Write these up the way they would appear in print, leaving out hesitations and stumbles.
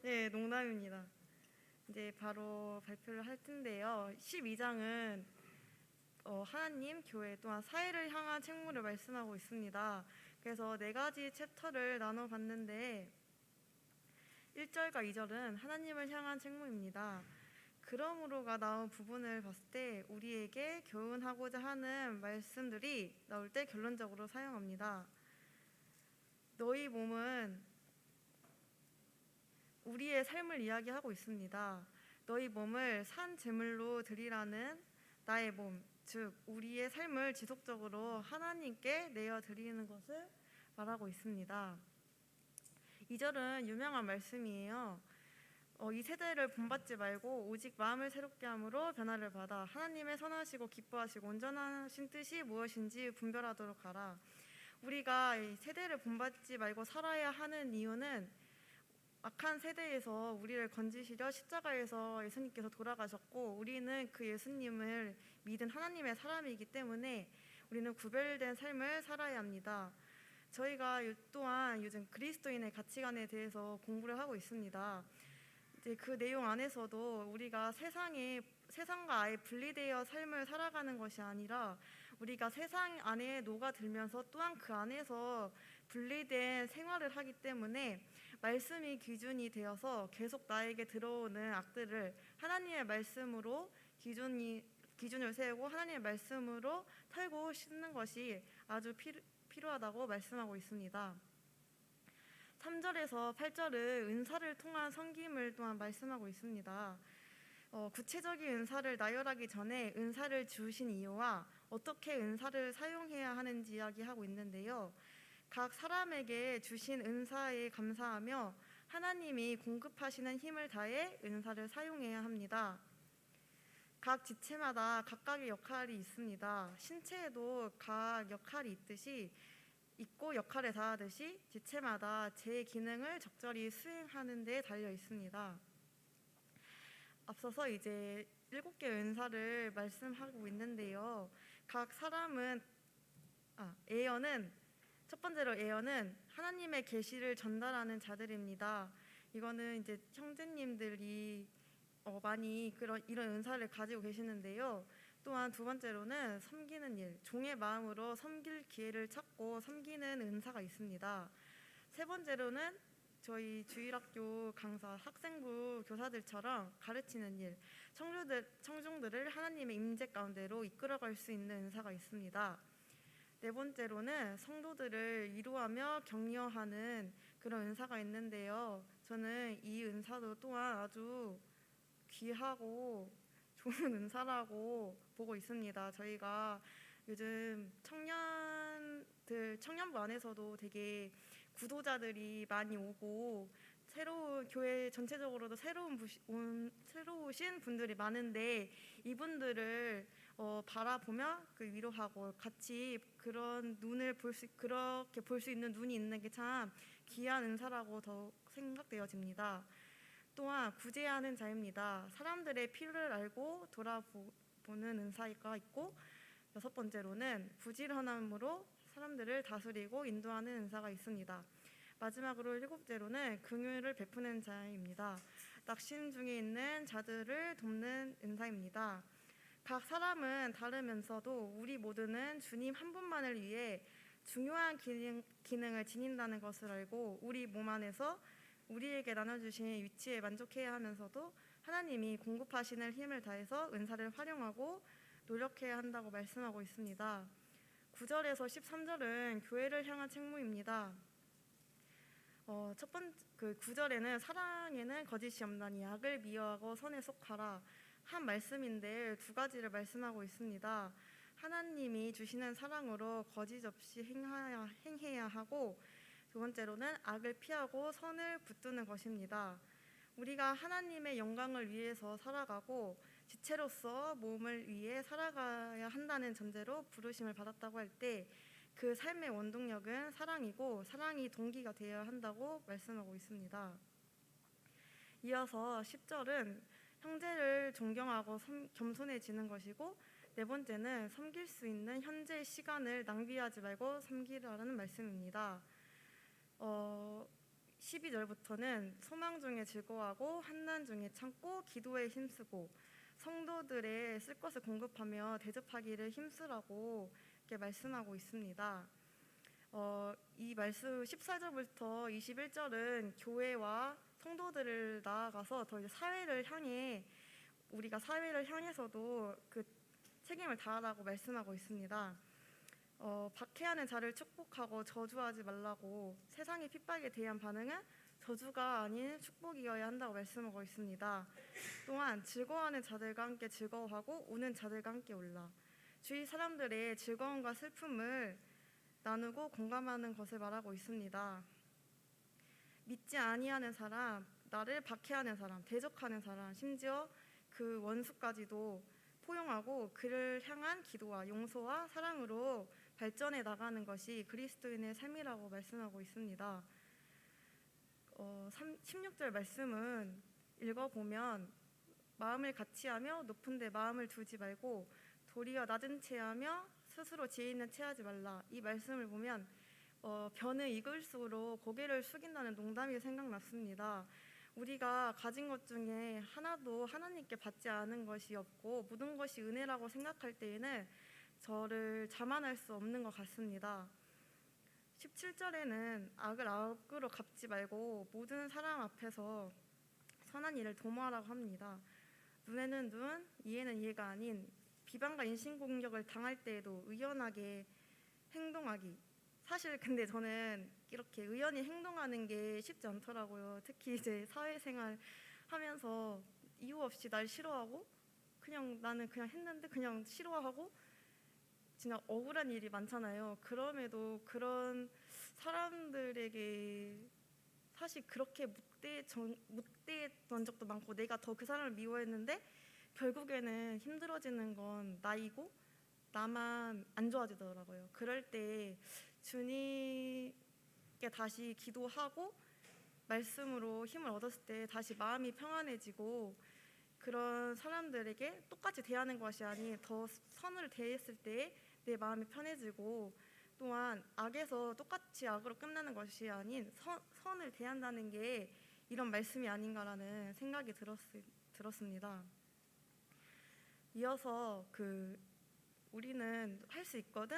네, 농담입니다. 이제 바로 발표를 할 텐데요. 12장은 하나님, 교회 또한 사회를 향한 책무를 말씀하고 있습니다. 그래서 네 가지 챕터를 나눠봤는데 1절과 2절은 하나님을 향한 책무입니다. 그러므로가 나온 부분을 봤을 때 우리에게 교훈하고자 하는 말씀들이 나올 때 결론적으로 사용합니다. 너희 몸은 우리의 삶을 이야기하고 있습니다. 너희 몸을 산 제물로 드리라는 나의 몸, 즉 우리의 삶을 지속적으로 하나님께 내어 드리는 것을 말하고 있습니다. 2절은 유명한 말씀이에요. 이 세대를 본받지 말고 오직 마음을 새롭게 함으로 변화를 받아 하나님의 선하시고 기뻐하시고 온전하신 뜻이 무엇인지 분별하도록 하라. 우리가 이 세대를 본받지 말고 살아야 하는 이유는 악한 세대에서 우리를 건지시려 십자가에서 예수님께서 돌아가셨고 우리는 그 예수님을 믿은 하나님의 사람이기 때문에 우리는 구별된 삶을 살아야 합니다. 저희가 또한 요즘 그리스도인의 가치관에 대해서 공부를 하고 있습니다. 이제 그 내용 안에서도 우리가 세상과 아예 분리되어 삶을 살아가는 것이 아니라 우리가 세상 안에 녹아들면서 또한 그 안에서 분리된 생활을 하기 때문에 말씀이 기준이 되어서 계속 나에게 들어오는 악들을 하나님의 말씀으로 기준을 세우고 하나님의 말씀으로 털고 씻는 것이 아주 필요하다고 말씀하고 있습니다. 3절에서 8절은 은사를 통한 섬김을 또한 말씀하고 있습니다. 구체적인 은사를 나열하기 전에 은사를 주신 이유와 어떻게 은사를 사용해야 하는지 이야기하고 있는데요. 각 사람에게 주신 은사에 감사하며 하나님이 공급하시는 힘을 다해 은사를 사용해야 합니다. 각 지체마다 각각의 역할이 있습니다. 신체에도 각 역할이 있고 역할에 다하듯이 지체마다 제 기능을 적절히 수행하는 데 달려 있습니다. 앞서서 이제 7개 은사를 말씀하고 있는데요. 각 사람은 첫 번째로 예언은 하나님의 계시를 전달하는 자들입니다. 이거는 이제 형제님들이 많이 이런 은사를 가지고 계시는데요. 또한 두 번째로는 섬기는 일, 종의 마음으로 섬길 기회를 찾고 섬기는 은사가 있습니다. 세 번째로는 저희 주일학교 강사, 학생부 교사들처럼 가르치는 일, 청중들을 하나님의 임재 가운데로 이끌어갈 수 있는 은사가 있습니다. 네 번째로는 성도들을 위로하며 격려하는 그런 은사가 있는데요. 저는 이 은사도 또한 아주 귀하고 좋은 은사라고 보고 있습니다. 저희가 요즘 청년부 안에서도 되게 구도자들이 많이 오고 새로운 교회 전체적으로도 새로우신 분들이 많은데 이분들을 바라보며 위로하고 같이 그런 그렇게 볼 수 있는 눈이 있는 게 참 귀한 은사라고 더욱 생각되어집니다. 또한 구제하는 자입니다. 사람들의 필요를 알고 돌아보는 은사가 있고, 여섯 번째로는 부지런함으로 사람들을 다스리고 인도하는 은사가 있습니다. 마지막으로 일곱째로는 긍휼을 베푸는 자입니다. 낙심 중에 있는 자들을 돕는 은사입니다. 각 사람은 다르면서도 우리 모두는 주님 한 분만을 위해 중요한 기능을 지닌다는 것을 알고 우리 몸 안에서 우리에게 나눠주신 위치에 만족해야 하면서도 하나님이 공급하시는 힘을 다해서 은사를 활용하고 노력해야 한다고 말씀하고 있습니다. 9절에서 13절은 교회를 향한 책무입니다. 첫 번째 9절에는 사랑에는 거짓이 없나니 악을 미워하고 선에 속하라 한 말씀인데 두 가지를 말씀하고 있습니다. 하나님이 주시는 사랑으로 거짓 없이 행해야 하고 두 번째로는 악을 피하고 선을 붙드는 것입니다. 우리가 하나님의 영광을 위해서 살아가고 지체로서 몸을 위해 살아가야 한다는 전제로 부르심을 받았다고 할 때 그 삶의 원동력은 사랑이고 사랑이 동기가 되어야 한다고 말씀하고 있습니다. 이어서 10절은 형제를 존경하고 겸손해지는 것이고 네 번째는 섬길 수 있는 현재의 시간을 낭비하지 말고 섬기라는 말씀입니다. 12절부터는 소망 중에 즐거워하고 환난 중에 참고 기도에 힘쓰고 성도들의 쓸 것을 공급하며 대접하기를 힘쓰라고 이렇게 말씀하고 있습니다. 이 말씀 14절부터 21절은 교회와 성도들을 나아가서 더 이제 사회를 향해 우리가 사회를 향해서도 그 책임을 다하라고 말씀하고 있습니다. 박해하는 자를 축복하고 저주하지 말라고 세상의 핍박에 대한 반응은 저주가 아닌 축복이어야 한다고 말씀하고 있습니다. 또한 즐거워하는 자들과 함께 즐거워하고 우는 자들과 함께 울라. 주위 사람들의 즐거움과 슬픔을 나누고 공감하는 것을 말하고 있습니다. 믿지 아니하는 사람, 나를 박해하는 사람, 대적하는 사람, 심지어 그 원수까지도 포용하고 그를 향한 기도와 용서와 사랑으로 발전해 나가는 것이 그리스도인의 삶이라고 말씀하고 있습니다. 16절 말씀은 읽어보면 마음을 같이하며 높은 데 마음을 두지 말고 도리어 낮은 채하며 스스로 지혜 있는 채하지 말라. 이 말씀을 보면 변을 익을수록 고개를 숙인다는 농담이 생각났습니다. 우리가 가진 것 중에 하나도 하나님께 받지 않은 것이 없고 모든 것이 은혜라고 생각할 때에는 저를 자만할 수 없는 것 같습니다. 17절에는 악을 악으로 갚지 말고 모든 사람 앞에서 선한 일을 도모하라고 합니다. 눈에는 눈, 이에는 이해가 아닌 비방과 인신공격을 당할 때에도 의연하게 행동하기. 사실 근데 저는 이렇게 의연히 행동하는 게 쉽지 않더라고요. 특히 이제 사회생활 하면서 이유 없이 날 싫어하고 그냥 나는 그냥 했는데 그냥 싫어하고 진짜 억울한 일이 많잖아요. 그럼에도 그런 사람들에게 사실 그렇게 묵대했던 적도 많고 내가 더 그 사람을 미워했는데 결국에는 힘들어지는 건 나이고 나만 안 좋아지더라고요. 그럴 때 주님께 다시 기도하고 말씀으로 힘을 얻었을 때 다시 마음이 평안해지고 그런 사람들에게 똑같이 대하는 것이 아닌 더 선을 대했을 때 내 마음이 편해지고 또한 악에서 똑같이 악으로 끝나는 것이 아닌 선을 대한다는 게 이런 말씀이 아닌가라는 생각이 들었습니다. 이어서 우리는 할 수 있거든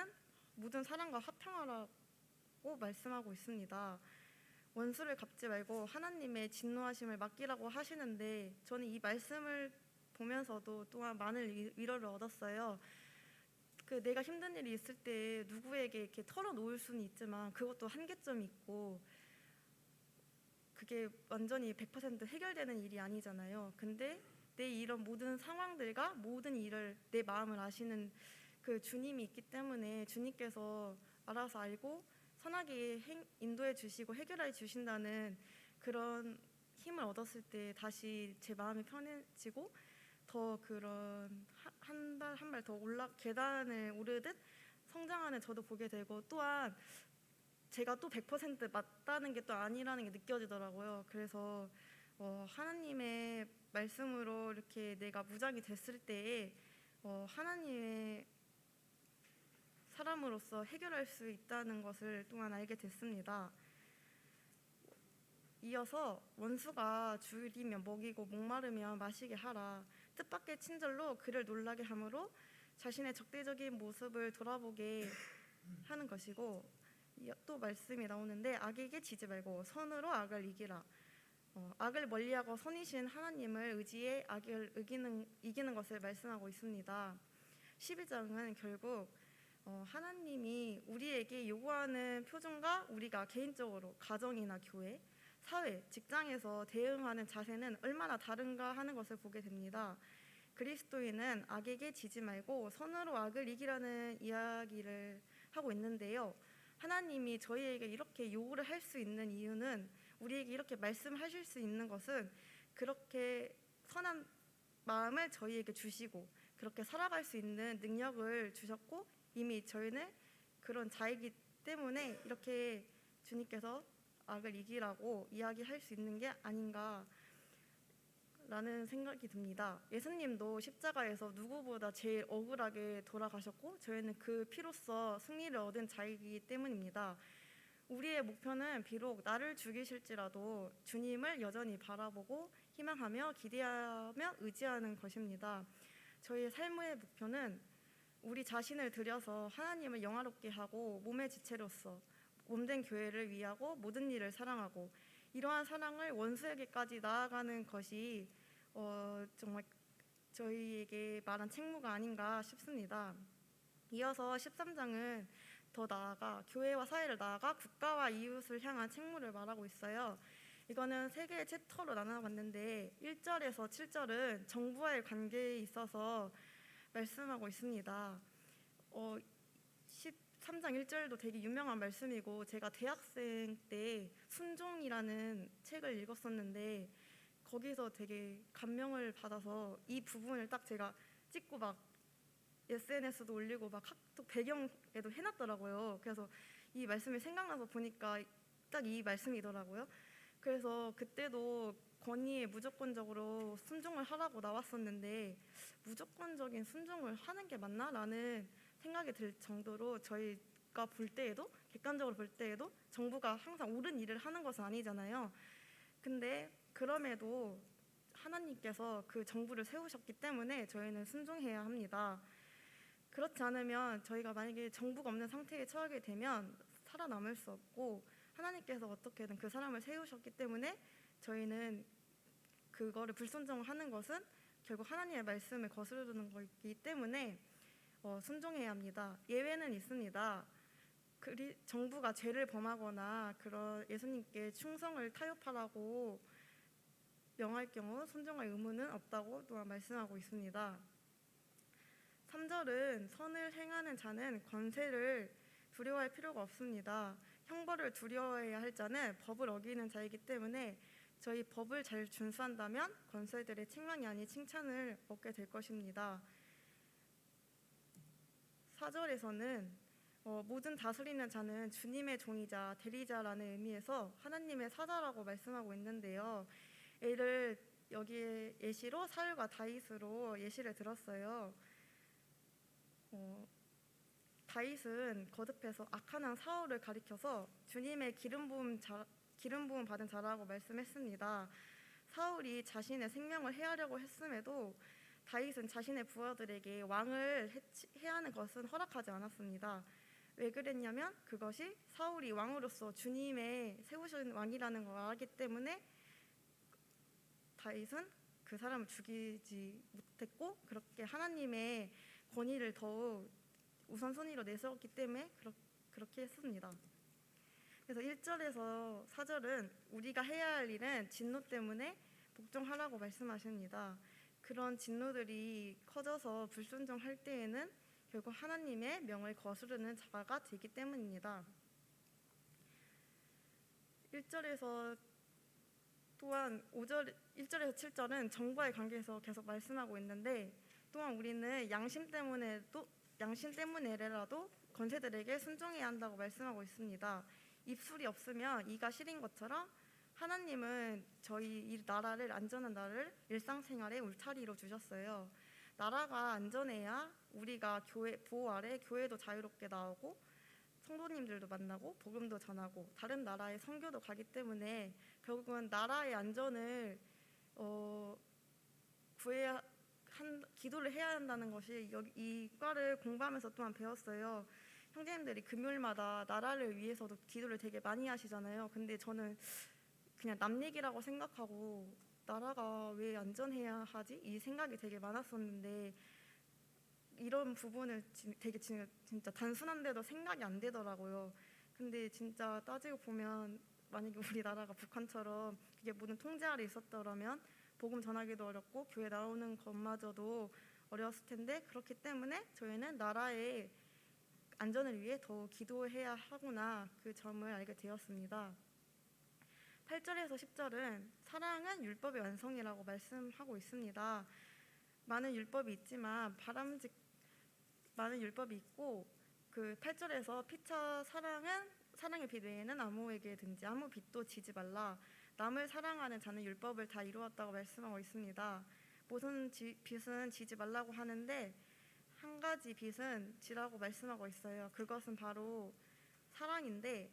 모든 사람과 화평하라고 말씀하고 있습니다. 원수를 갚지 말고 하나님의 진노하심을 맡기라고 하시는데 저는 이 말씀을 보면서도 또한 많은 위로를 얻었어요. 내가 힘든 일이 있을 때 누구에게 이렇게 털어놓을 수는 있지만 그것도 한계점이 있고 그게 완전히 100% 해결되는 일이 아니잖아요. 근데 내 이런 모든 상황들과 모든 일을 내 마음을 아시는 그 주님이 있기 때문에 주님께서 알아서 알고 선하게 인도해 주시고 해결해 주신다는 그런 힘을 얻었을 때 다시 제 마음이 편해지고 더 그런 한 발 한 발 더 계단을 오르듯 성장하는 저도 보게 되고 또한 제가 또 100% 맞다는 게 또 아니라는 게 느껴지더라고요. 그래서 하나님의 말씀으로 이렇게 내가 무장이 됐을 때에 하나님의 사람으로서 해결할 수 있다는 것을 또한 알게 됐습니다. 이어서 원수가 줄이면 먹이고 목마르면 마시게 하라. 뜻밖의 친절로 그를 놀라게 함으로 자신의 적대적인 모습을 돌아보게 하는 것이고 또 말씀이 나오는데 악에게 지지 말고 선으로 악을 이기라. 악을 멀리하고 선이신 하나님을 의지해 악을 이기는 것을 말씀하고 있습니다. 12장은 결국 하나님이 우리에게 요구하는 표준과 우리가 개인적으로 가정이나 교회, 사회, 직장에서 대응하는 자세는 얼마나 다른가 하는 것을 보게 됩니다. 그리스도인은 악에게 지지 말고 선으로 악을 이기라는 이야기를 하고 있는데요. 하나님이 저희에게 이렇게 요구를 할 수 있는 이유는 우리에게 이렇게 말씀하실 수 있는 것은 그렇게 선한 마음을 저희에게 주시고 그렇게 살아갈 수 있는 능력을 주셨고 이미 저희는 그런 자이기 때문에 이렇게 주님께서 악을 이기라고 이야기할 수 있는 게 아닌가라는 생각이 듭니다. 예수님도 십자가에서 누구보다 제일 억울하게 돌아가셨고 저희는 그 피로써 승리를 얻은 자이기 때문입니다. 우리의 목표는 비록 나를 죽이실지라도 주님을 여전히 바라보고 희망하며 기대하며 의지하는 것입니다. 저희의 삶의 목표는 우리 자신을 들여서 하나님을 영화롭게 하고 몸의 지체로서 몸된 교회를 위하고 모든 일을 사랑하고 이러한 사랑을 원수에게까지 나아가는 것이 정말 저희에게 말한 책무가 아닌가 싶습니다. 이어서 13장은 더 나아가 교회와 사회를 나아가 국가와 이웃을 향한 책무를 말하고 있어요. 이거는 세 개의 챕터로 나눠봤는데 1절에서 7절은 정부와의 관계에 있어서 말씀하고 있습니다. 13장 1절도 되게 유명한 말씀이고 제가 대학생 때 순종이라는 책을 읽었었는데 거기서 되게 감명을 받아서 이 부분을 딱 제가 찍고 막 SNS도 올리고 막 카톡 배경에도 해놨더라고요. 그래서 이 말씀이 생각나서 보니까 딱 이 말씀이더라고요. 그래서 그때도 권위에 무조건적으로 순종을 하라고 나왔었는데 무조건적인 순종을 하는 게 맞나라는 생각이 들 정도로 저희가 볼 때에도 객관적으로 볼 때에도 정부가 항상 옳은 일을 하는 것은 아니잖아요. 근데 그럼에도 하나님께서 그 정부를 세우셨기 때문에 저희는 순종해야 합니다. 그렇지 않으면 저희가 만약에 정부가 없는 상태에 처하게 되면 살아남을 수 없고 하나님께서 어떻게든 그 사람을 세우셨기 때문에 저희는 그거를 불순종하는 것은 결국 하나님의 말씀을 거스르는 거기 때문에 순종해야 합니다. 예외는 있습니다. 정부가 죄를 범하거나 그런 예수님께 충성을 타협하라고 명할 경우 순종할 의무는 없다고 또한 말씀하고 있습니다. 3절은 선을 행하는 자는 권세를 두려워할 필요가 없습니다. 형벌을 두려워해야 할 자는 법을 어기는 자이기 때문에 저희 법을 잘 준수한다면 권세들의 책망이 아닌 칭찬을 얻게 될 것입니다. 4절에서는 모든 다스리는 자는 주님의 종이자 대리자라는 의미에서 하나님의 사자라고 말씀하고 있는데요. 이를 여기에 예시로 사울과 다윗으로 예시를 들었어요. 다윗은 거듭해서 악한 왕 사울을 가리켜서 주님의 기름 부음 받은 자라고 말씀했습니다. 사울이 자신의 생명을 해하려고 했음에도 다윗은 자신의 부하들에게 왕을 해하는 것은 허락하지 않았습니다. 왜 그랬냐면 그것이 사울이 왕으로서 주님의 세우신 왕이라는 걸 알기 때문에 다윗은 그 사람을 죽이지 못했고 그렇게 하나님의 권위를 더욱 우선순위로 내세웠기 때문에 그렇게 했습니다. 그래서 1절에서 4절은 우리가 해야 할 일은 진노 때문에 복종하라고 말씀하십니다. 그런 진노들이 커져서 불순종할 때에는 결국 하나님의 명을 거스르는 자가 되기 때문입니다. 1절에서 또한 1절에서 7절은 정부와의 관계에서 계속 말씀하고 있는데 또한 우리는 양심 때문에라도 권세들에게 순종해야 한다고 말씀하고 있습니다. 입술이 없으면 이가 시린 것처럼 하나님은 저희 이 나라를 안전한 나라를 일상생활의 울타리로 주셨어요. 나라가 안전해야 우리가 교회 보호 아래 교회도 자유롭게 나오고 성도님들도 만나고 복음도 전하고 다른 나라에 선교도 가기 때문에 결국은 나라의 안전을 기도를 해야 한다는 것이 이 과를 공부하면서 또한 배웠어요. 형제님들이 금요일마다 나라를 위해서도 기도를 되게 많이 하시잖아요. 근데 저는 그냥 남 얘기라고 생각하고 나라가 왜 안전해야 하지? 이 생각이 되게 많았었는데 이런 부분을 되게 진짜 단순한데도 생각이 안 되더라고요. 근데 진짜 따지고 보면 만약에 우리나라가 북한처럼 그게 모든 통제 아래 있었더라면 복음 전하기도 어렵고 교회 나오는 것마저도 어려웠을 텐데 그렇기 때문에 저희는 나라의 안전을 위해 더 기도해야 하구나 그 점을 알게 되었습니다. 8절에서 10절은 사랑은 율법의 완성이라고 말씀하고 있습니다. 많은 율법이 있지만 많은 율법이 있고 그 8절에서 피차 사랑의 빛 외에는 아무에게든지 아무 빛도 지지 말라. 남을 사랑하는 자는 율법을 다 이루었다고 말씀하고 있습니다. 모든 빛은 지지 말라고 하는데 한 가지 빛은 지라고 말씀하고 있어요. 그것은 바로 사랑인데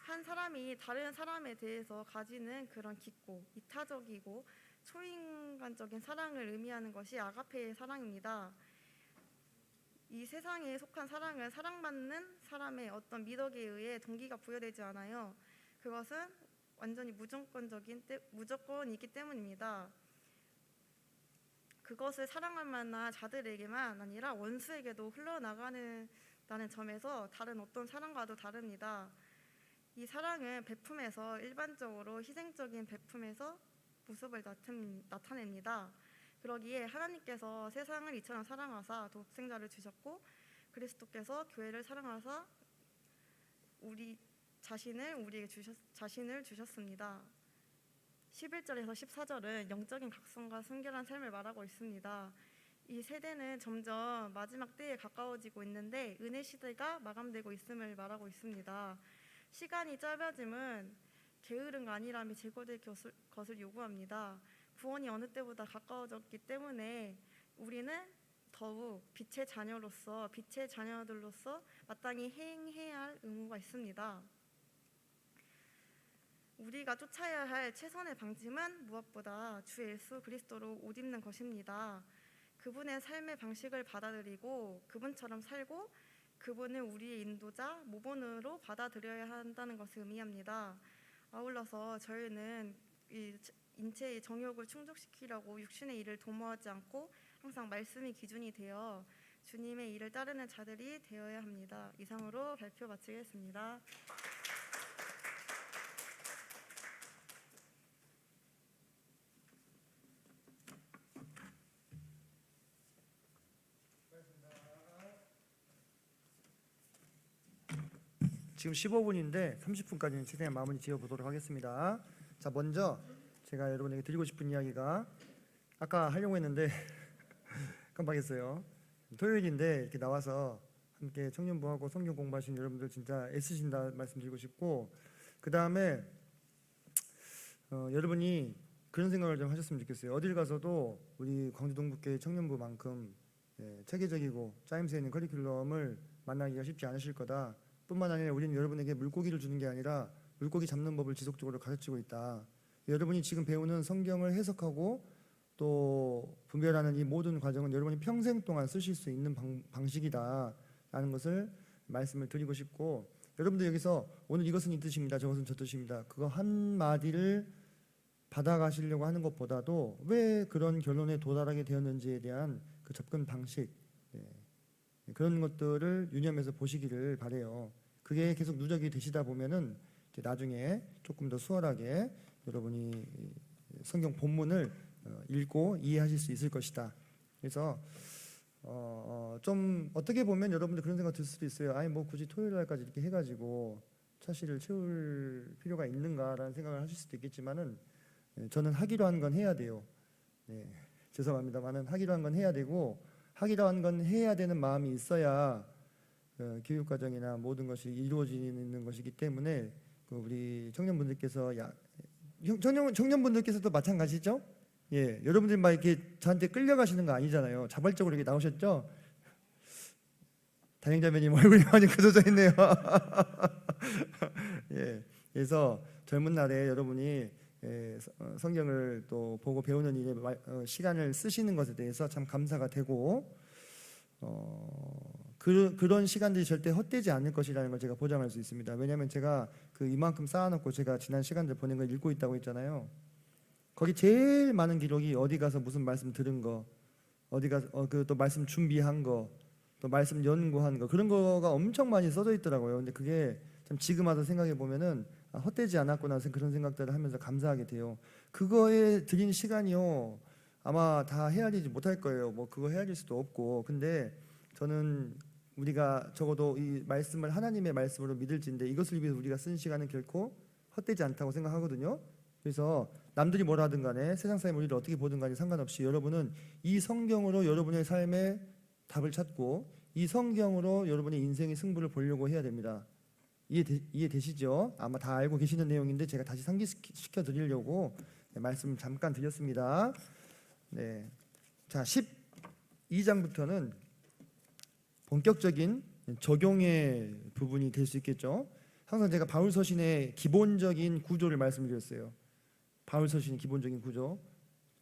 한 사람이 다른 사람에 대해서 가지는 그런 깊고 이타적이고 초인간적인 사랑을 의미하는 것이 아가페의 사랑입니다. 이 세상에 속한 사랑은 사랑받는 사람의 어떤 미덕에 의해 동기가 부여되지 않아요. 그것은 완전히 무조건이기 때문입니다. 그것을 사랑할 만한 자들에게만 아니라 원수에게도 흘러나가는 점에서 다른 어떤 사랑과도 다릅니다. 이 사랑은 베품에서 일반적으로 희생적인 베품에서 모습을 나타냅니다. 그러기에 하나님께서 세상을 이처럼 사랑하사 독생자를 주셨고 그리스도께서 교회를 사랑하사 우리에게 자신을 주셨습니다. 11절에서 14절은 영적인 각성과 순결한 삶을 말하고 있습니다. 이 세대는 점점 마지막 때에 가까워지고 있는데 은혜 시대가 마감되고 있음을 말하고 있습니다. 시간이 짧아짐은 게으름과 안일함이 제거될 것을 요구합니다. 구원이 어느 때보다 가까워졌기 때문에 우리는 더욱 빛의 자녀들로서 마땅히 행해야 할 의무가 있습니다. 우리가 쫓아야 할 최선의 방침은 무엇보다 주 예수 그리스도로 옷 입는 것입니다. 그분의 삶의 방식을 받아들이고 그분처럼 살고 그분을 우리의 인도자, 모본으로 받아들여야 한다는 것을 의미합니다. 아울러서 저희는 이 인체의 정욕을 충족시키려고 육신의 일을 도모하지 않고 항상 말씀이 기준이 되어 주님의 일을 따르는 자들이 되어야 합니다. 이상으로 발표 마치겠습니다. 지금 15분인데 30분까지는 최대한 마무리 지어보도록 하겠습니다. 자, 먼저 제가 여러분에게 드리고 싶은 이야기가 아까 하려고 했는데 깜빡했어요. 토요일인데 이렇게 나와서 함께 청년부하고 성경 공부하신 여러분들 진짜 애쓰신다 말씀드리고 싶고, 그 다음에 여러분이 그런 생각을 좀 하셨으면 좋겠어요. 어딜 가서도 우리 광주동북교회 청년부만큼 체계적이고 짜임새 있는 커리큘럼을 만나기가 쉽지 않으실 거다. 뿐만 아니라 우리는 여러분에게 물고기를 주는 게 아니라 물고기 잡는 법을 지속적으로 가르치고 있다. 여러분이 지금 배우는 성경을 해석하고 또 분별하는 이 모든 과정은 여러분이 평생 동안 쓰실 수 있는 방식이다라는 것을 말씀을 드리고 싶고, 여러분들 여기서 오늘 이것은 이 뜻입니다, 저것은 저 뜻입니다, 그거 한마디를 받아가시려고 하는 것보다도 왜 그런 결론에 도달하게 되었는지에 대한 그 접근 방식, 그런 것들을 유념해서 보시기를 바래요. 그게 계속 누적이 되시다 보면은 이제 나중에 조금 더 수월하게 여러분이 성경 본문을 읽고 이해하실 수 있을 것이다. 그래서 좀 어떻게 보면 여러분들 그런 생각 들 수도 있어요. 아니 뭐 굳이 토요일 날까지 이렇게 해가지고 차시를 채울 필요가 있는가라는 생각을 하실 수도 있겠지만은 저는 하기로 한 건 해야 돼요. 죄송합니다만은 하기로 한 건 해야 되고, 하기로 한 건 해야 되는 마음이 있어야 교육과정이나 모든 것이 이루어지는 것이기 때문에 우리 청년분들께서 청년분들께서도 마찬가지죠? 예, 여러분들 막 이렇게 저한테 끌려가시는 거 아니잖아요. 자발적으로 이렇게 나오셨죠? 단행자매님 얼굴이 많이 굳어져 있네요. 예, 그래서 젊은 날에 여러분이 성경을 또 보고 배우는 일에 시간을 쓰시는 것에 대해서 참 감사가 되고, 그런 시간들이 절대 헛되지 않을 것이라는 걸 제가 보장할 수 있습니다. 왜냐하면 제가 이만큼 쌓아놓고 제가 지난 시간들 보낸 걸 읽고 있다고 했잖아요. 거기 제일 많은 기록이 어디 가서 무슨 말씀 들은 거, 어디 가서 또 말씀 준비한 거, 또 말씀 연구한 거, 그런 거가 엄청 많이 써져 있더라고요. 근데 그게 참 지금 와서 생각해 보면은 헛되지 않았구나 그런 생각들을 하면서 감사하게 돼요. 그거에 드린 시간이요 아마 다 헤아리지 못할 거예요. 뭐 그거 헤아릴 수도 없고. 근데 저는 우리가 적어도 이 말씀을 하나님의 말씀으로 믿을진데 이것을 위해서 우리가 쓴 시간은 결코 헛되지 않다고 생각하거든요. 그래서 남들이 뭐라 하든 간에 세상 사람이 우리를 어떻게 보든 간에 상관없이 여러분은 이 성경으로 여러분의 삶의 답을 찾고 이 성경으로 여러분의 인생의 승부를 보려고 해야 됩니다. 이해되시죠? 아마 다 알고 계시는 내용인데 제가 다시 상기시켜 드리려고 말씀 잠깐 드렸습니다. 네. 자, 12장부터는 본격적인 적용의 부분이 될 수 있겠죠. 항상 제가 바울 서신의 기본적인 구조를 말씀드렸어요. 바울 서신의 기본적인 구조.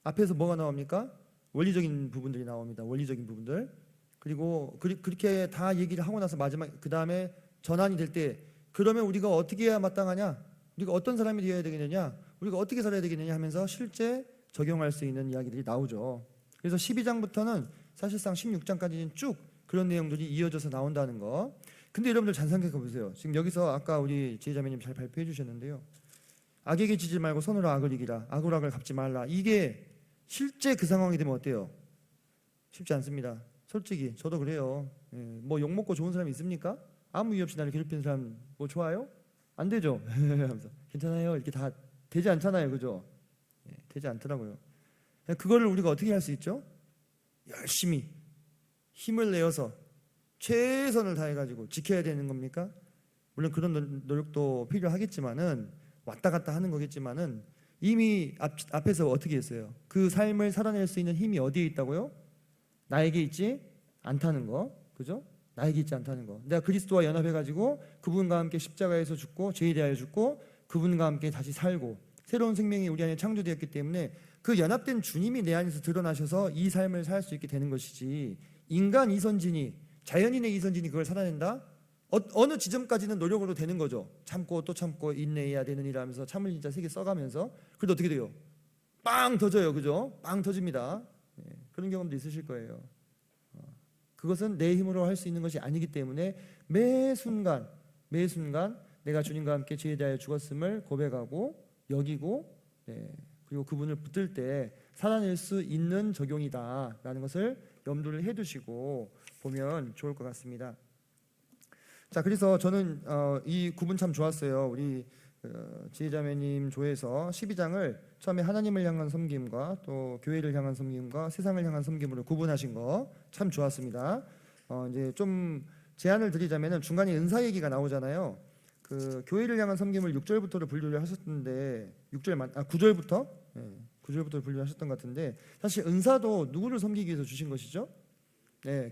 앞에서 뭐가 나옵니까? 원리적인 부분들이 나옵니다. 원리적인 부분들. 그리고 그렇게 다 얘기를 하고 나서 마지막 그 다음에 전환이 될 때 그러면 우리가 어떻게 해야 마땅하냐? 우리가 어떤 사람이 되어야 되겠느냐? 우리가 어떻게 살아야 되겠느냐 하면서 실제 적용할 수 있는 이야기들이 나오죠. 그래서 12장부터는 사실상 16장까지는 쭉 그런 내용들이 이어져서 나온다는 거. 근데 여러분들 잘 생각해 보세요. 지금 여기서 아까 우리 지혜자매님 잘 발표해 주셨는데요. 악에게 지지 말고 손으로 악을 이기라. 악으로 악을 갚지 말라. 이게 실제 그 상황이 되면 어때요? 쉽지 않습니다. 솔직히 저도 그래요. 뭐 욕먹고 좋은 사람이 있습니까? 아무 이유 없이 나를 괴롭히는 사람 뭐 좋아요? 안 되죠. 괜찮아요. 이렇게 다 되지 않잖아요. 그죠? 되지 않더라고요. 그거를 우리가 어떻게 할 수 있죠? 열심히 힘을 내어서 최선을 다해가지고 지켜야 되는 겁니까? 물론 그런 노력도 필요하겠지만은 왔다 갔다 하는 거겠지만은 이미 앞에서 어떻게 했어요? 그 삶을 살아낼 수 있는 힘이 어디에 있다고요? 나에게 있지 않다는 거, 그죠? 나에게 있지 않다는 거. 내가 그리스도와 연합해가지고 그분과 함께 십자가에서 죽고 죄에 대하여 죽고 그분과 함께 다시 살고 새로운 생명이 우리 안에 창조되었기 때문에 그 연합된 주님이 내 안에서 드러나셔서 이 삶을 살 수 있게 되는 것이지 인간 이선진이 자연인의 이선진이 그걸 살아낸다? 어느 지점까지는 노력으로 되는 거죠. 참고 또 참고 인내해야 되는 일 하면서 참을 진짜 세게 써가면서 그래도 어떻게 돼요? 빵 터져요. 그죠? 빵 터집니다. 그런 경험도 있으실 거예요. 그것은 내 힘으로 할 수 있는 것이 아니기 때문에 매 순간 내가 주님과 함께 죄에 대하여 죽었음을 고백하고 여기고 그리고 그분을 붙들 때 살아낼 수 있는 적용이다라는 것을 염두를 해두시고 보면 좋을 것 같습니다. 자, 그래서 저는 이 구분 참 좋았어요. 우리 지혜자매님 조에서 12장을 처음에 하나님을 향한 섬김과 또 교회를 향한 섬김과 세상을 향한 섬김으로 구분하신 거 참 좋았습니다. 이제 좀 제안을 드리자면은 중간에 은사 얘기가 나오잖아요. 그 교회를 향한 섬김을 6절부터를 분류를 하셨는데 9절부터 9절부터 분류하셨던 것 같은데 사실 은사도 누구를 섬기기 위해서 주신 것이죠?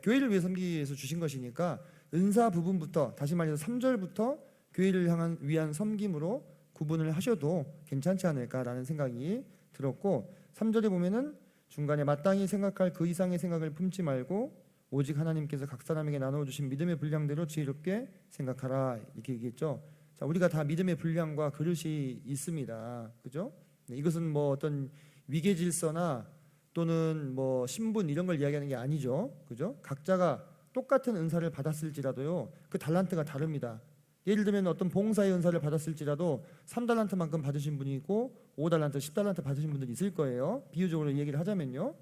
교회를 위해 섬기기 위해서 주신 것이니까 은사 부분부터 다시 말해서 3절부터 교회를 위한 섬김으로 구분을 하셔도 괜찮지 않을까라는 생각이 들었고 3절에 보면은 중간에 마땅히 생각할 그 이상의 생각을 품지 말고 오직 하나님께서 각 사람에게 나눠주신 믿음의 분량대로 지혜롭게 생각하라 이렇게 얘기했죠. 자, 우리가 다 믿음의 분량과 그릇이 있습니다. 그죠? 이것은 뭐 어떤 위계 질서나 또는 뭐 신분 이런 걸 이야기하는 게 아니죠. 그죠? 각자가 똑같은 은사를 받았을지라도요. 그 달란트가 다릅니다. 예를 들면 어떤 봉사의 은사를 받았을지라도 3달란트만큼 받으신 분이 있고 5달란트, 10달란트 받으신 분들이 있을 거예요. 비유적으로 얘기를 하자면요.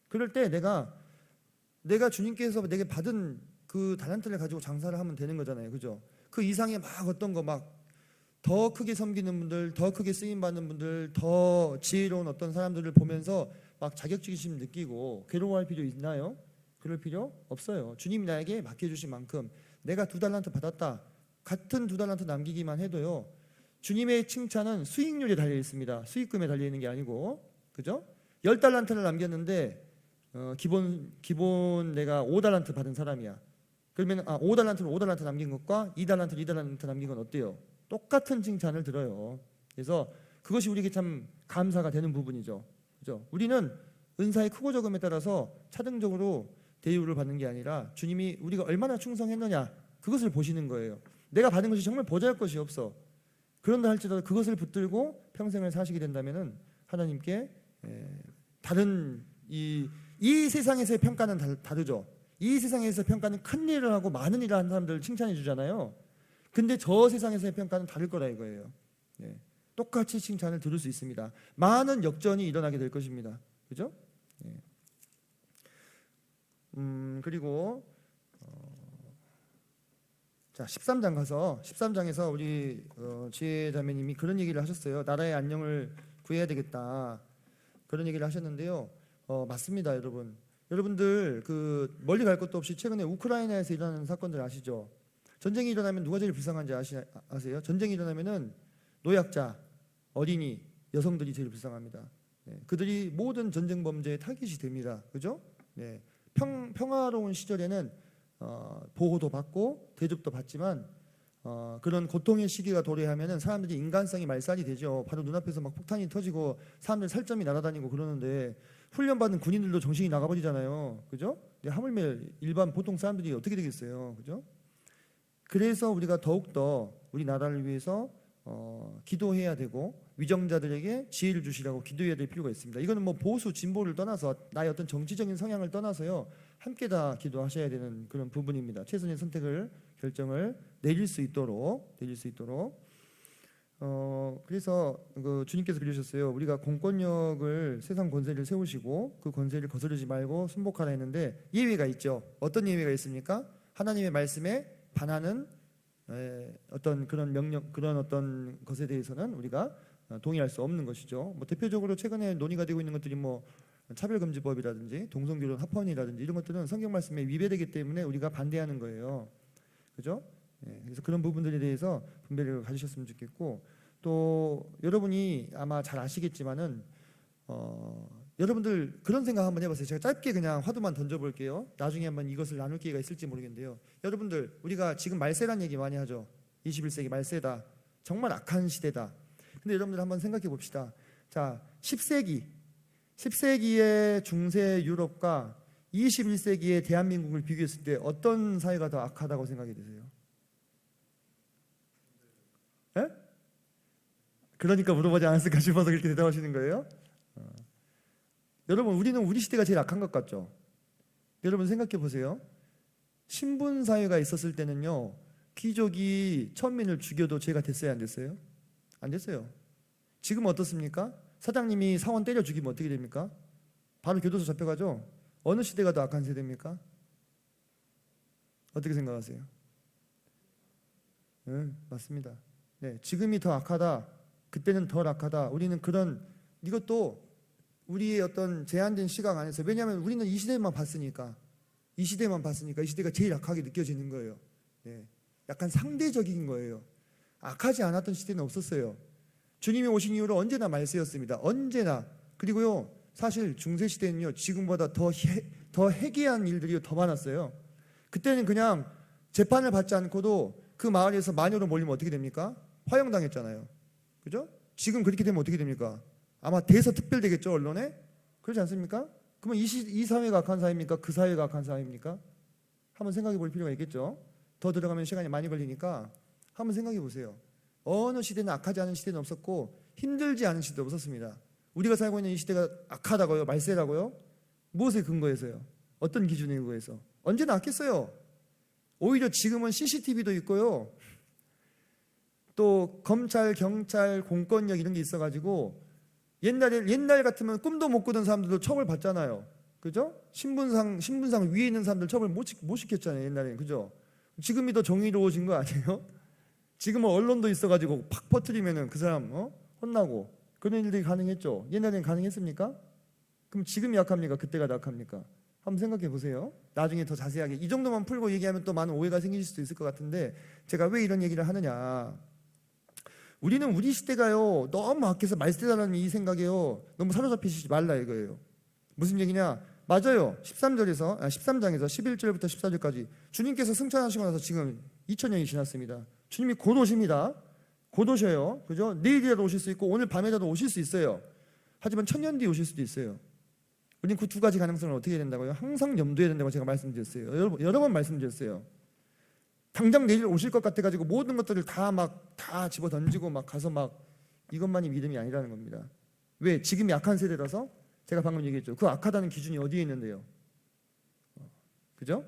그럴 때 내가 주님께서 내게 받은 그 달란트를 가지고 장사를 하면 되는 거잖아요. 그죠? 그 이상의 막 어떤 거 막 더 크게 섬기는 분들, 더 크게 쓰임 받는 분들, 더 지혜로운 어떤 사람들을 보면서 막 자격지심 느끼고 괴로워할 필요 있나요? 그럴 필요 없어요. 주님이 나에게 맡겨주신 만큼 내가 2달란트 받았다. 같은 2달란트 남기기만 해도요. 주님의 칭찬은 수익률에 달려 있습니다. 수익금에 달려 있는 게 아니고, 그죠? 10달란트를 남겼는데 기본 내가 5달란트 받은 사람이야. 그러면 5달란트 남긴 것과 2달란트 남긴 건 어때요? 똑같은 칭찬을 들어요. 그래서 그것이 우리에게 참 감사가 되는 부분이죠. 그죠? 우리는 은사의 크고 적음에 따라서 차등적으로 대우를 받는 게 아니라 주님이 우리가 얼마나 충성했느냐 그것을 보시는 거예요. 내가 받은 것이 정말 보잘 것이 없어. 그런다 할지라도 그것을 붙들고 평생을 사시게 된다면은 하나님께 다른 이 세상에서의 평가는 다르죠. 이 세상에서 평가는 큰 일을 하고 많은 일을 한 사람들을 칭찬해 주잖아요. 근데 저 세상에서의 평가는 다를 거라 이거예요. 똑같이 칭찬을 들을 수 있습니다. 많은 역전이 일어나게 될 것입니다. 그죠? 그리고 자 13장 가서 13장에서 우리 지혜자매님이 그런 얘기를 하셨어요. 나라의 안녕을 구해야 되겠다. 그런 얘기를 하셨는데요. 맞습니다, 여러분. 여러분들 그 멀리 갈 것도 없이 최근에 우크라이나에서 일어나는 사건들 아시죠? 전쟁이 일어나면 누가 제일 불쌍한지 아세요? 전쟁이 일어나면은 노약자, 어린이, 여성들이 제일 불쌍합니다. 그들이 모든 전쟁 범죄의 타깃이 됩니다. 그죠? 평화로운 시절에는 보호도 받고 대접도 받지만 그런 고통의 시기가 도래하면은 사람들이 인간성이 말살이 되죠. 바로 눈앞에서 막 폭탄이 터지고 사람들 살점이 날아다니고 그러는데 훈련받은 군인들도 정신이 나가버리잖아요. 그죠? 근데 하물며 일반 보통 사람들이 어떻게 되겠어요. 그죠? 그래서 우리가 더욱더 우리나라를 위해서 기도해야 되고 위정자들에게 지혜를 주시라고 기도해야 될 필요가 있습니다. 이거는 뭐 보수 진보를 떠나서 나의 어떤 정치적인 성향을 떠나서요, 함께 다 기도하셔야 되는 그런 부분입니다. 최선의 선택을 결정을 내릴 수 있도록 그래서 그 주님께서 그러셨어요. 우리가 공권력을 세상 권세를 세우시고 그 권세를 거스르지 말고 순복하라 했는데 예외가 있죠. 어떤 예외가 있습니까? 하나님의 말씀에 반하는 어떤 그런 명령, 그런 어떤 것에 대해서는 우리가 동의할 수 없는 것이죠. 뭐 대표적으로 최근에 논의가 되고 있는 것들이 뭐 차별금지법이라든지 동성결혼 합헌이라든지 이런 것들은 성경 말씀에 위배되기 때문에 우리가 반대하는 거예요. 그죠? 그래서 그런 부분들에 대해서 분별을 가지셨으면 좋겠고, 또 여러분이 아마 잘 아시겠지만은 여러분들 그런 생각 한번 해보세요. 제가 짧게 그냥 화두만 던져볼게요. 나중에 한번 이것을 나눌 기회가 있을지 모르겠는데요. 여러분들, 우리가 지금 말세란 얘기 많이 하죠. 21세기 말세다. 정말 악한 시대다. 근데 여러분들 한번 생각해 봅시다. 자, 10세기의 중세 유럽과 21세기의 대한민국을 비교했을 때 어떤 사회가 더 악하다고 생각이 드세요? 에? 그러니까 물어보지 않았을까 싶어서 그렇게 대답하시는 거예요? 여러분, 우리는 우리 시대가 제일 악한 것 같죠? 여러분 생각해 보세요. 신분 사회가 있었을 때는요, 귀족이 천민을 죽여도 죄가 됐어요, 안 됐어요? 안 됐어요. 지금 어떻습니까? 사장님이 사원 때려 죽이면 어떻게 됩니까? 바로 교도소 잡혀가죠? 어느 시대가 더 악한 세대입니까? 어떻게 생각하세요? 맞습니다. 네, 지금이 더 악하다, 그때는 덜 악하다. 우리는 이것도 우리의 어떤 제한된 시각 안에서, 왜냐하면 우리는 이 시대만 봤으니까 이 시대가 제일 악하게 느껴지는 거예요. 네, 약간 상대적인 거예요. 악하지 않았던 시대는 없었어요. 주님이 오신 이후로 언제나 말세였습니다. 언제나. 그리고요, 사실 중세 시대는요, 지금보다 더 해괴한 일들이 더 많았어요. 그때는 그냥 재판을 받지 않고도 그 마을에서 마녀로 몰리면 어떻게 됩니까? 화형당했잖아요. 그죠? 지금 그렇게 되면 어떻게 됩니까? 아마 대서특별되겠죠, 언론에? 그렇지 않습니까? 그러면 이 사회가 악한 사회입니까? 그 사회가 악한 사회입니까? 한번 생각해 볼 필요가 있겠죠. 더 들어가면 시간이 많이 걸리니까 한번 생각해 보세요. 어느 시대는 악하지 않은 시대는 없었고 힘들지 않은 시대도 없었습니다. 우리가 살고 있는 이 시대가 악하다고요? 말세라고요? 무엇에 근거해서요? 어떤 기준에 근거해서? 언제나 악했어요. 오히려 지금은 CCTV도 있고요, 또 검찰, 경찰, 공권력 이런 게 있어가지고 옛날 같으면 꿈도 못 꾸던 사람들도 처벌받잖아요. 그죠? 신분상 위에 있는 사람들 처벌 못 시켰잖아요, 옛날에는. 그죠? 지금이 더 정의로워진 거 아니에요? 지금은 언론도 있어가지고 팍 퍼뜨리면은 그 사람 혼나고 그런 일들이 가능했죠. 옛날에는 가능했습니까? 그럼 지금이 약합니까? 그때가 약합니까? 한번 생각해 보세요. 나중에 더 자세하게 이 정도만 풀고 얘기하면 또 많은 오해가 생길 수도 있을 것 같은데, 제가 왜 이런 얘기를 하느냐, 우리는 우리 시대가요 너무 악해서 말세다라는 이 생각에요 너무 사로잡히시지 말라 이거예요. 무슨 얘기냐? 맞아요. 13장에서 11절부터 14절까지 주님께서 승천하시고 나서 지금 2000년이 지났습니다. 주님이 곧 오십니다. 곧 오셔요. 그죠? 내일이라도 오실 수 있고 오늘 밤에라도 오실 수 있어요. 하지만 1000년 뒤에 오실 수도 있어요. 우리는 그 두 가지 가능성을 어떻게 해야 된다고요? 항상 염두해야 된다고 제가 말씀드렸어요. 여러 번 말씀드렸어요. 당장 내일 오실 것 같아가지고 모든 것들을 다 집어 던지고 막 가서 막 이것만이 믿음이 아니라는 겁니다. 왜? 지금이 악한 세대라서. 제가 방금 얘기했죠. 그 악하다는 기준이 어디에 있는데요? 그죠?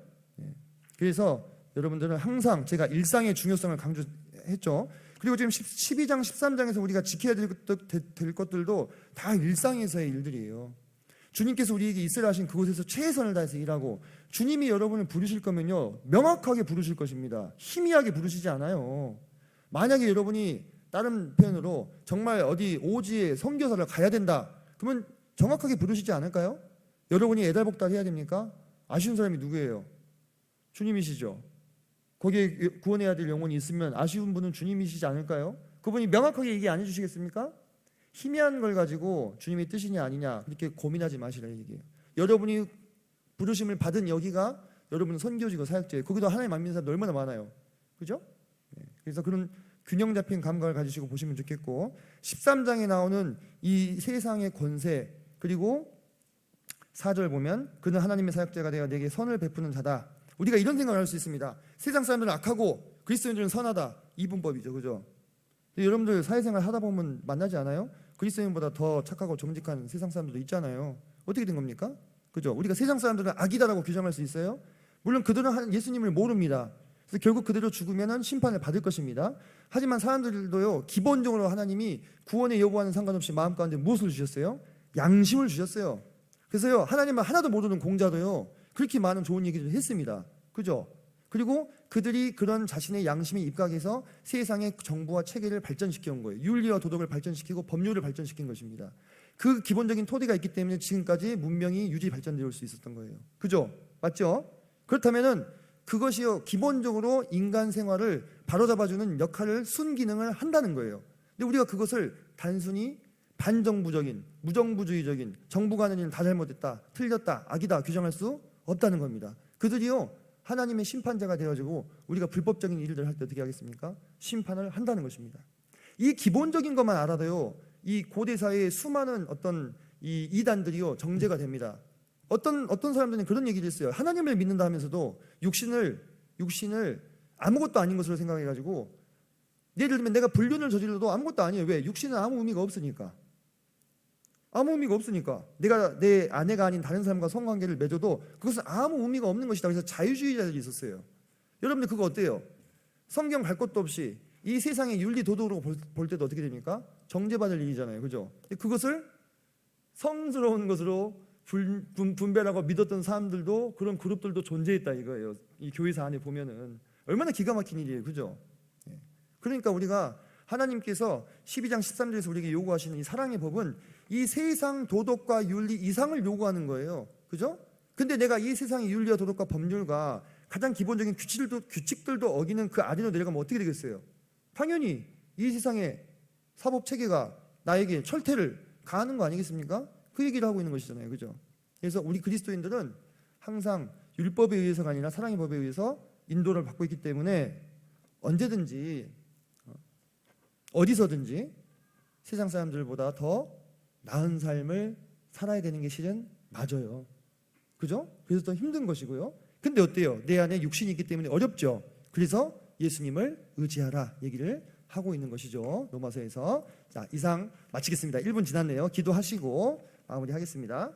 그래서 여러분들은 항상 제가 일상의 중요성을 강조했죠. 그리고 지금 12장, 13장에서 우리가 지켜야 될 것들도 다 일상에서의 일들이에요. 주님께서 우리에게 있으라 하신 그곳에서 최선을 다해서 일하고, 주님이 여러분을 부르실 거면요 명확하게 부르실 것입니다. 희미하게 부르시지 않아요. 만약에 여러분이 다른 표현으로 정말 어디 오지에 선교사를 가야 된다, 그러면 정확하게 부르시지 않을까요? 여러분이 애달복달 해야 됩니까? 아쉬운 사람이 누구예요? 주님이시죠. 거기에 구원해야 될 영혼이 있으면 아쉬운 분은 주님이시지 않을까요? 그분이 명확하게 얘기 안 해주시겠습니까? 희미한 걸 가지고 주님의 뜻이냐 아니냐 그렇게 고민하지 마시라 얘기해요. 여러분이 부르심을 받은 여기가 여러분은 선교지고 사역지예요. 거기도 하나님 안 믿는 사람들 얼마나 많아요. 그죠? 그래서 그런 균형 잡힌 감각을 가지시고 보시면 좋겠고, 13장에 나오는 이 세상의 권세, 그리고 4절 보면 그는 하나님의 사역자가 되어 내게 선을 베푸는 자다. 우리가 이런 생각을 할 수 있습니다. 세상 사람들은 악하고 그리스도인들은 선하다. 이분법이죠, 그죠? 여러분들 사회생활 하다 보면 만나지 않아요? 그리스도인보다 더 착하고 정직한 세상 사람들도 있잖아요. 어떻게 된 겁니까? 그죠? 우리가 세상 사람들은 악이다라고 규정할 수 있어요? 물론 그들은 예수님을 모릅니다. 그래서 결국 그대로 죽으면 심판을 받을 것입니다. 하지만 사람들도요, 기본적으로 하나님이 구원의 여부와는 상관없이 마음 가운데 무엇을 주셨어요? 양심을 주셨어요. 그래서요, 하나님을 하나도 모르는 공자도요, 그렇게 많은 좋은 얘기를 했습니다. 그죠? 그리고 그들이 그런 자신의 양심에 입각해서 세상의 정부와 체계를 발전시켜 온 거예요. 윤리와 도덕을 발전시키고 법률을 발전시킨 것입니다. 그 기본적인 토대가 있기 때문에 지금까지 문명이 유지 발전되어 올 수 있었던 거예요. 그죠? 맞죠? 그렇다면은 그것이요, 기본적으로 인간 생활을 바로잡아주는 역할을 순기능을 한다는 거예요. 근데 우리가 그것을 단순히 반정부적인, 무정부주의적인, 정부가 하는 일은 다 잘못했다, 틀렸다, 악이다 규정할 수 없다는 겁니다. 그들이요, 하나님의 심판자가 되어지고 우리가 불법적인 일들을 할 때 어떻게 하겠습니까? 심판을 한다는 것입니다. 이 기본적인 것만 알아도요, 이 고대 사회의 수많은 어떤 이 이단들이요, 정제가 됩니다. 어떤 사람들은 그런 얘기를 했어요. 하나님을 믿는다 하면서도 육신을 아무것도 아닌 것으로 생각해가지고, 예를 들면 내가 불륜을 저질러도 아무것도 아니에요. 왜? 육신은 아무 의미가 없으니까. 아무 의미가 없으니까. 내가 내 아내가 아닌 다른 사람과 성관계를 맺어도 그것은 아무 의미가 없는 것이다. 그래서 자유주의자들이 있었어요. 여러분들 그거 어때요? 성경 갈 것도 없이 이 세상의 윤리 도덕으로 볼 때도 어떻게 됩니까? 정죄받을 일이잖아요. 그죠? 그것을 성스러운 것으로 분별하고 믿었던 사람들도, 그런 그룹들도 존재했다 이거예요. 이 교회사 안에 보면은 얼마나 기가 막힌 일이에요. 그죠? 그러니까 우리가 하나님께서 12장 13절에서 우리에게 요구하시는 이 사랑의 법은 이 세상 도덕과 윤리 이상을 요구하는 거예요. 그죠? 근데 내가 이 세상의 윤리와 도덕과 법률과 가장 기본적인 규칙들도 어기는 그 아래로 내려가면 어떻게 되겠어요? 당연히 이 세상의 사법 체계가 나에게 철퇴를 가하는 거 아니겠습니까? 그 얘기를 하고 있는 것이잖아요. 그죠? 그래서 우리 그리스도인들은 항상 율법에 의해서가 아니라 사랑의 법에 의해서 인도를 받고 있기 때문에 언제든지 어디서든지 세상 사람들보다 더 나은 삶을 살아야 되는 게 실은 맞아요. 그죠? 그래서 더 힘든 것이고요. 근데 어때요? 내 안에 육신이 있기 때문에 어렵죠. 그래서 예수님을 의지하라 얘기를 하고 있는 것이죠. 로마서에서. 자, 이상 마치겠습니다. 1분 지났네요. 기도하시고 마무리하겠습니다.